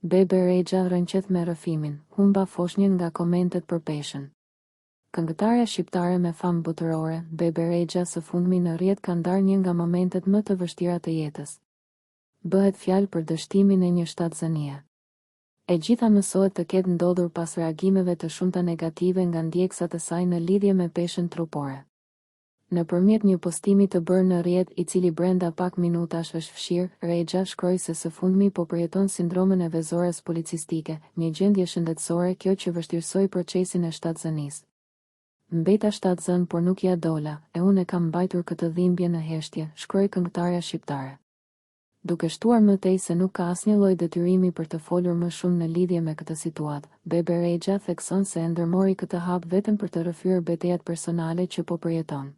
Bebe Rexha rënqet me rrëfimin, humba foshnjën nga komentet për peshën. Këngëtarja shqiptare me famë botërore, Bebe Rexha së fundmi në rrjet ka ndarë një nga momentet më të vështira të jetës. Bëhet fjalë për dështimin e një shtatzënie. E gjitha mësohet të ketë ndodhur pas reagimeve të shumta negative nga ndjekësat e saj në lidhje me peshën trupore. Nëpërmjet një postimi të bërë në rrjet i cili brenda pak minutash është fshirë, Rexha shkroi se së fundmi po përjeton sindromën e vezores policistike, një gjendje shëndetësore kjo që vështirësoi procesin e shtatzënisë. Mbeta shtatzën por nuk ja dola, e unë e kam mbajtur këtë dhimbje në heshtje, shkroi këngëtarja shqiptare. Duke shtuar më tej se nuk ka asnjë lloj detyrimi për të folur më shumë në lidhje me këtë situatë, Bebe Rexha thekson se e ndërmori këtë hap vetëm për të rrëfyer betejat personale që po përjeton.